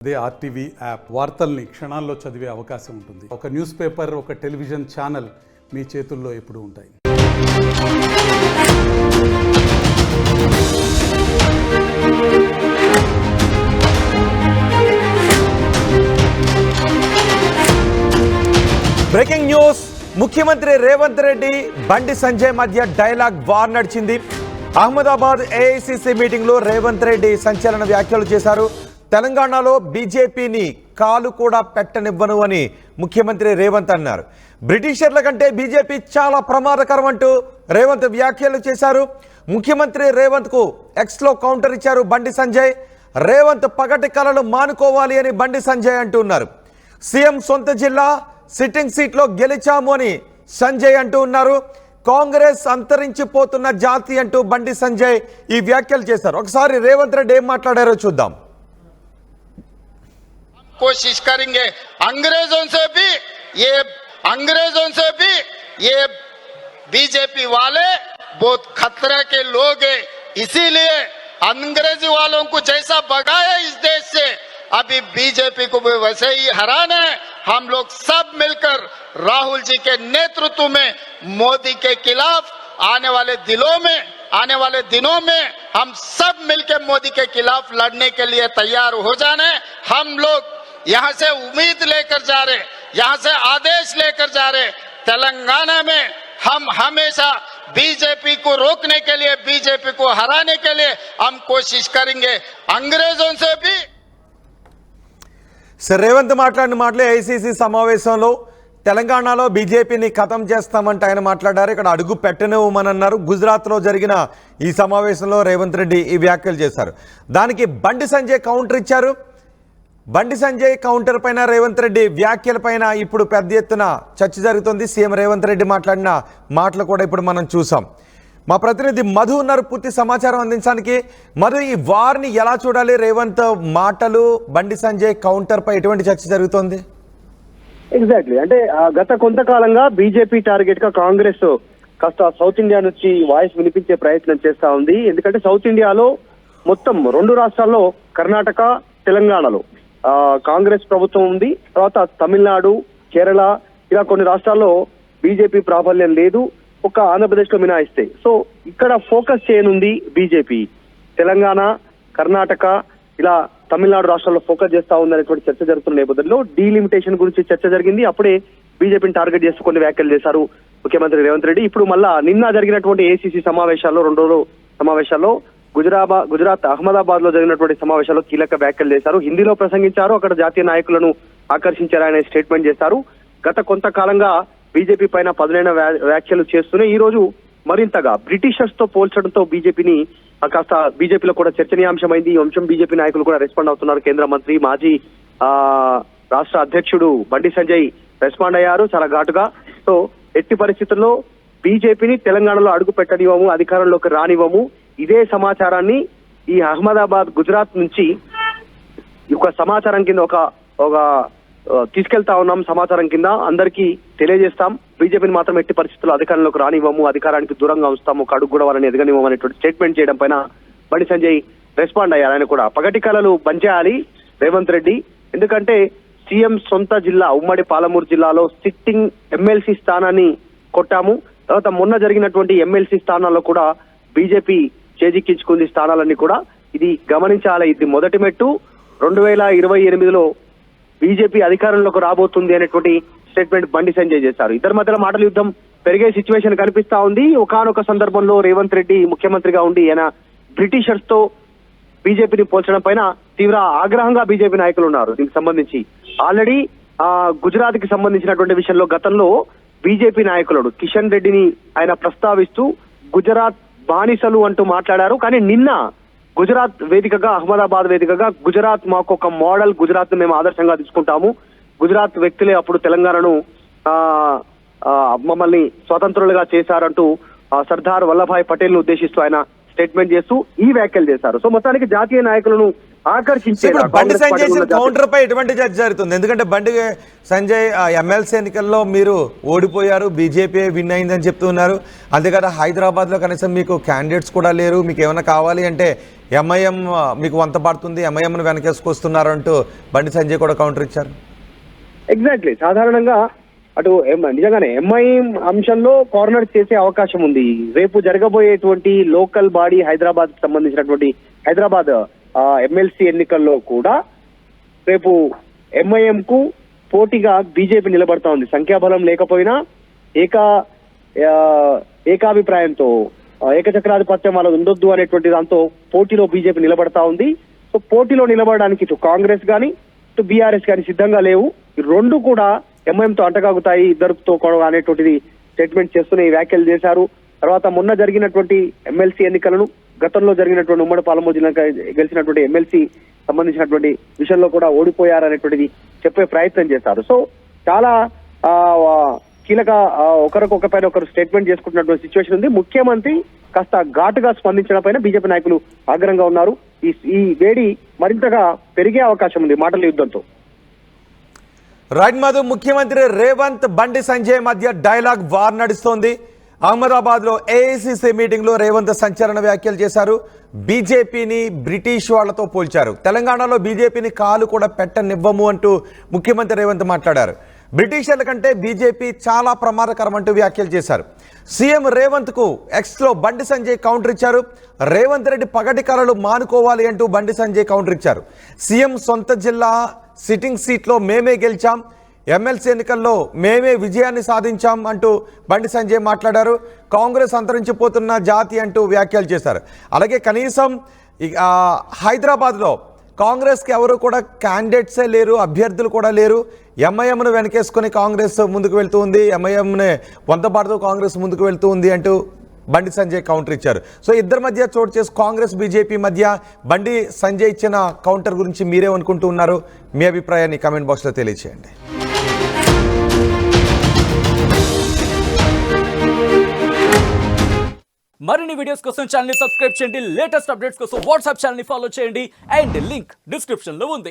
అదే RTV app వార్తల్ని క్షణాల్లో చదివే అవకాశం ఉంటుంది. ఒక న్యూస్ పేపర్, ఒక టెలివిజన్ ఛానల్ మీ చేతుల్లో ఎప్పుడూ ఉంటాయి. Breaking news. ముఖ్యమంత్రి రేవంత్ రెడ్డి బండి సంజయ్ మధ్య డైలాగ్ వార్ నడిచింది. అహ్మదాబాద్ ఏఐసిసి మీటింగ్లో రేవంత్ రెడ్డి సంచలన వ్యాఖ్యలు చేశారు. తెలంగాణలో బీజేపీని కాలు కూడా పెట్టనివ్వను అని ముఖ్యమంత్రి రేవంత్ అన్నారు. బ్రిటిషర్ల కంటే బీజేపీ చాలా ప్రమాదకరం అంటూ రేవంత్ వ్యాఖ్యలు చేశారు. ముఖ్యమంత్రి రేవంత్కు ఎక్స్లో కౌంటర్ ఇచ్చారు బండి సంజయ్. రేవంత్ పగటి కలలు మానుకోవాలి అని బండి సంజయ్ అంటున్నారు. సీఎం సొంత జిల్లా సిట్టింగ్ సీట్లో గెలిచాము అని సంజయ్ అంటూ ఉన్నారు. కాంగ్రెస్ అంతరించిపోతున్న జాతి అంటూ బండి సంజయ్ ఈ వ్యాఖ్యలు చేశారు. ఒకసారి రేవంత్ రెడ్డి ఏం మాట్లాడారో చూద్దాం. कोशिश करेंगे अंग्रेजों से भी ये बीजेपी वाले बहुत खतरे के लोग हैं, इसीलिए अंग्रेजी वालों को जैसा भगाया इस देश से अभी बीजेपी को भी वैसे ही हराना है. हम लोग सब मिलकर राहुल जी के नेतृत्व में मोदी के खिलाफ आने वाले दिनों में हम सब मिलकर मोदी के खिलाफ लड़ने के लिए तैयार हो जाना है. हम लोग यहाँ से उम्मीद लेकर जा रहे, यहाँ से आदेश लेकर जा रहे. तेलंगाना में हम हमेशा बीजेपी को रोकने के लिए, बीजेपी को हराने के लिए हम कोशिश करेंगे. अंग्रेजों से भी రేవంత్ మాట్లాడిన మాటలే ఐసీసీ సమావేశంలో తెలంగాణలో బీజేపీని ఖతం చేస్తామంటే ఆయన మాట్లాడారు. ఇక్కడ అడుగు పెట్టనివ్వమని అన్నారు. గుజరాత్లో జరిగిన ఈ సమావేశంలో రేవంత్ రెడ్డి ఈ వ్యాఖ్యలు చేశారు. దానికి బండి సంజయ్ కౌంటర్ ఇచ్చారు. బండి సంజయ్ కౌంటర్ పైన రేవంత్ రెడ్డి వ్యాఖ్యల పైన ఇప్పుడు పెద్ద ఎత్తున చర్చ జరుగుతుంది. సీఎం రేవంత్ రెడ్డి మాట్లాడిన మాటలు కూడా ఇప్పుడు మనం చూసాం. మా ప్రతినిధి మధు ఉన్నారు పూర్తి సమాచారం అందించడానికి. మధు, ఈ వార్ని ఎలా చూడాలి? రేవంత్ మాటలు, బండి సంజయ్ కౌంటర్ పై ఎటువంటి చర్చ జరుగుతోంది? ఎగ్జాక్ట్లీ, అంటే గత కొంతకాలంగా బీజేపీ టార్గెట్ గా కాంగ్రెస్ కాస్త సౌత్ ఇండియా నుంచి వాయిస్ వినిపించే ప్రయత్నం చేస్తా ఉంది. ఎందుకంటే సౌత్ ఇండియాలో మొత్తం 2 రాష్ట్రాల్లో, కర్ణాటక, తెలంగాణలో కాంగ్రెస్ ప్రభుత్వం ఉంది. తర్వాత తమిళనాడు, కేరళ, ఇలా కొన్ని రాష్ట్రాల్లో బీజేపీ ప్రాబల్యం లేదు, ఒక ఆంధ్రప్రదేశ్ లో మినహాయిస్తే. సో ఇక్కడ ఫోకస్ చేయనుంది బీజేపీ. తెలంగాణ, కర్ణాటక, ఇలా తమిళనాడు రాష్ట్రాల్లో ఫోకస్ చేస్తా ఉందనేటువంటి చర్చ జరుగుతున్న నేపథ్యంలో డీలిమిటేషన్ గురించి చర్చ జరిగింది. అప్పుడే బీజేపీని టార్గెట్ చేస్తూ కొన్ని వ్యాఖ్యలు చేశారు ముఖ్యమంత్రి రేవంత్ రెడ్డి. ఇప్పుడు మళ్ళా నిన్న జరిగినటువంటి ఏసీసీ సమావేశాల్లో, 2 రోజుల సమావేశాల్లో గుజరాత్ అహ్మదాబాద్ లో జరిగినటువంటి సమావేశాల్లో కీలక వ్యాఖ్యలు చేశారు. హిందీలో ప్రసంగించారు. అక్కడ జాతీయ నాయకులను ఆకర్షించారనే స్టేట్మెంట్ చేశారు. గత కొంతకాలంగా బీజేపీ పైన పదునైన వ్యాఖ్యలు చేస్తూనే ఈ రోజు మరింతగా బ్రిటిషర్స్ తో పోల్చడంతో బీజేపీని కాస్త బీజేపీలో కూడా చర్చనీయాంశమైంది. ఈ అంశం బీజేపీ నాయకులు కూడా రెస్పాండ్ అవుతున్నారు. కేంద్ర మంత్రి, మాజీ రాష్ట్ర అధ్యక్షుడు బండి సంజయ్ రెస్పాండ్ అయ్యారు చాలా ఘాటుగా. సో ఎట్టి పరిస్థితుల్లో బీజేపీని తెలంగాణలో అడుగు పెట్టనివ్వము, అధికారంలోకి రానివ్వము. ఇదే సమాచారాన్ని ఈ అహ్మదాబాద్, గుజరాత్ నుంచి ఒక సమాచారం కింద ఒక తీసుకెళ్తా ఉన్నాం. సమాచారం కింద అందరికీ తెలియజేస్తాం. బీజేపీని మాత్రం ఎట్టి పరిస్థితుల్లో అధికారంలోకి రానివ్వము, అధికారానికి దూరంగా ఉంచుతాము, ఒక అడుగు కూడా వాళ్ళని ఎదగనివ్వము అనేటువంటి స్టేట్మెంట్ చేయడం పైన బండి సంజయ్ రెస్పాండ్ అయ్యారు. ఆయన కూడా పగటి కలలు బంచేయాలి రేవంత్ రెడ్డి. ఎందుకంటే సీఎం సొంత జిల్లా ఉమ్మడి పాలమూరు జిల్లాలో సిట్టింగ్ ఎమ్మెల్సీ స్థానాన్ని కొట్టాము. తర్వాత మొన్న జరిగినటువంటి ఎమ్మెల్సీ స్థానాల్లో కూడా బీజేపీ చేజిక్కించుకుంది స్థానాలన్నీ కూడా. ఇది గమనించాలి. ఇది మొదటి మెట్టు. 2028లో బీజేపీ అధికారంలోకి రాబోతుంది అనేటువంటి స్టేట్మెంట్ బండి సంజయ్ చేశారు. ఇద్దరి మధ్యలో మాటల యుద్ధం పెరిగే సిచ్యువేషన్ కనిపిస్తా ఉంది. ఒకానొక సందర్భంలో రేవంత్ రెడ్డి ముఖ్యమంత్రిగా ఉండి ఆయన బ్రిటిషర్స్ తో బీజేపీని పోల్చడం పైన తీవ్ర ఆగ్రహంగా బీజేపీ నాయకులు ఉన్నారు. దీనికి సంబంధించి ఆల్రెడీ గుజరాత్ కి సంబంధించినటువంటి విషయంలో గతంలో బీజేపీ నాయకులు కిషన్ రెడ్డిని ఆయన ప్రస్తావిస్తూ గుజరాత్ బానిసలు అంటూ మాట్లాడారు. కానీ నిన్న గుజరాత్ వేదికగా, అహ్మదాబాద్ వేదికగా గుజరాత్ మాకు ఒక మోడల్, గుజరాత్ మేము ఆదర్శంగా తీసుకుంటాము, గుజరాత్ వ్యక్తులే అప్పుడు తెలంగాణను మమ్మల్ని స్వతంత్రులుగా చేశారంటూ సర్దార్ వల్లభాయ్ పటేల్ ను ఉద్దేశిస్తూ ఆయన స్టేట్మెంట్ చేస్తూ ఈ వ్యాఖ్యలు చేశారు. సో మొత్తానికి జాతీయ నాయకులను బండి సంజయ్ కౌంటర్ పై ఎటువంటి చర్చ జరుగుతుంది? ఎందుకంటే బండి సంజయ్ ఎమ్మెల్సీ ఎన్నికల్లో మీరు ఓడిపోయారు, బీజేపీ విన్ అయిందని చెప్తున్నారు. అంతేకాదు హైదరాబాద్ లో కనీసం మీకు క్యాండిడేట్స్ కూడా లేరు, మీకు ఏమైనా కావాలి అంటే ఎంఐఎం మీకు వంత పడుతుంది, ఎంఐఎంను వెనకేసుకొస్తున్నారు అంటూ బండి సంజయ్ కూడా కౌంటర్ ఇచ్చారు. ఎగ్జాక్ట్లీ, సాధారణంగా అటు నిజంగానే ఎంఐఎం అంశంలో కార్నర్ చేసే అవకాశం ఉంది. రేపు జరగబోయేటువంటి లోకల్ బాడీ హైదరాబాద్ కి సంబంధించినటువంటి హైదరాబాద్ ఎమ్మెల్సీ ఎన్నికల్లో కూడా రేపు ఎంఐఎం కు పోటీగా బీజేపీ నిలబడతా ఉంది. సంఖ్యాబలం లేకపోయినా ఏకాభిప్రాయంతో ఏకచక్రాధిపత్యం వాళ్ళది ఉండొద్దు అనేటువంటి దాంతో పోటీలో బీజేపీ నిలబడతా ఉంది. సో పోటీలో నిలబడడానికి ఇటు కాంగ్రెస్ కానీ ఇటు బీఆర్ఎస్ కానీ సిద్ధంగా లేవు. ఈ రెండు కూడా ఎంఐఎంతో అంటగాగుతాయి ఇద్దరితో అనేటువంటిది స్టేట్మెంట్ చేస్తూనే ఈ వ్యాఖ్యలు చేశారు. తర్వాత మొన్న జరిగినటువంటి ఎమ్మెల్సీ ఎన్నికలను, గతంలో జరిగినటువంటి ఉమ్మడి పాలమూరు జిల్లా గెలిచినటువంటి ఎమ్మెల్సీ సంబంధించినటువంటి విషయంలో కూడా ఓడిపోయారనేటువంటిది చెప్పే ప్రయత్నం చేశారు. సో చాలా కీలక ఒకరికొకపైన ఒకరు స్టేట్మెంట్ చేసుకుంటున్నటువంటి సిచ్యువేషన్ ఉంది. ముఖ్యమంత్రి కాస్త ఘాటుగా స్పందించడం పైన బీజేపీ నాయకులు ఆగ్రహంగా ఉన్నారు. ఈ వేడి మరింతగా పెరిగే అవకాశం ఉంది మాటల యుద్ధంతో. రైట్ మధు, ముఖ్యమంత్రి రేవంత్ బండి సంజయ్ మధ్య డైలాగ్ వార్ నడుస్తోంది. అహ్మదాబాద్లో ఏఐసిసి మీటింగ్లో రేవంత్ సంచలన వ్యాఖ్యలు చేశారు. బీజేపీని బ్రిటిష్ వాళ్లతో పోల్చారు. తెలంగాణలో బీజేపీని కాలు కూడా పెట్టనివ్వము అంటూ ముఖ్యమంత్రి రేవంత్ మాట్లాడారు. బ్రిటిషర్ల కంటే బీజేపీ చాలా ప్రమాదకరం అంటూ వ్యాఖ్యలు చేశారు. సీఎం రేవంత్కు ఎక్స్లో బండి సంజయ్ కౌంటర్ ఇచ్చారు. రేవంత్ రెడ్డి పగటి కలలు మానుకోవాలి అంటూ బండి సంజయ్ కౌంటర్ ఇచ్చారు. సీఎం సొంత జిల్లా సిట్టింగ్ సీట్లో మేమే గెలిచాం, ఎమ్మెల్సీ ఎన్నికల్లో మేమే విజయాన్ని సాధించాం అంటూ బండి సంజయ్ మాట్లాడారు. కాంగ్రెస్ అంతరించిపోతున్న జాతి అంటూ వ్యాఖ్యలు చేశారు. అలాగే కనీసం హైదరాబాద్లో కాంగ్రెస్కి ఎవరు కూడా క్యాండిడేట్సే లేరు, అభ్యర్థులు కూడా లేరు. ఎంఐఎంను వెనకేసుకొని కాంగ్రెస్ ముందుకు వెళ్తూ ఉంది, ఎంఐఎంని వంతపాడుతూ కాంగ్రెస్ ముందుకు వెళ్తూ ఉంది అంటూ బండి సంజయ్ కౌంటర్ ఇచ్చారు. సో ఇద్దరి మధ్య చోటు చేసి కాంగ్రెస్ బీజేపీ మధ్య బండి సంజయ్ ఇచ్చిన కౌంటర్ గురించి మీరేమనుకుంటూ ఉన్నారు? మీ అభిప్రాయాన్ని కామెంట్ బాక్స్లో తెలియజేయండి. మరిన్ని వీడియోస్ కోసం ఛానల్ ని సబ్స్క్రైబ్ చేయండి. లేటెస్ట్ అప్డేట్స్ కోసం వాట్సాప్ ఛానల్ ని ఫాలో చేయండి. అండ్ లింక్ డిస్క్రిప్షన్ లో ఉంది.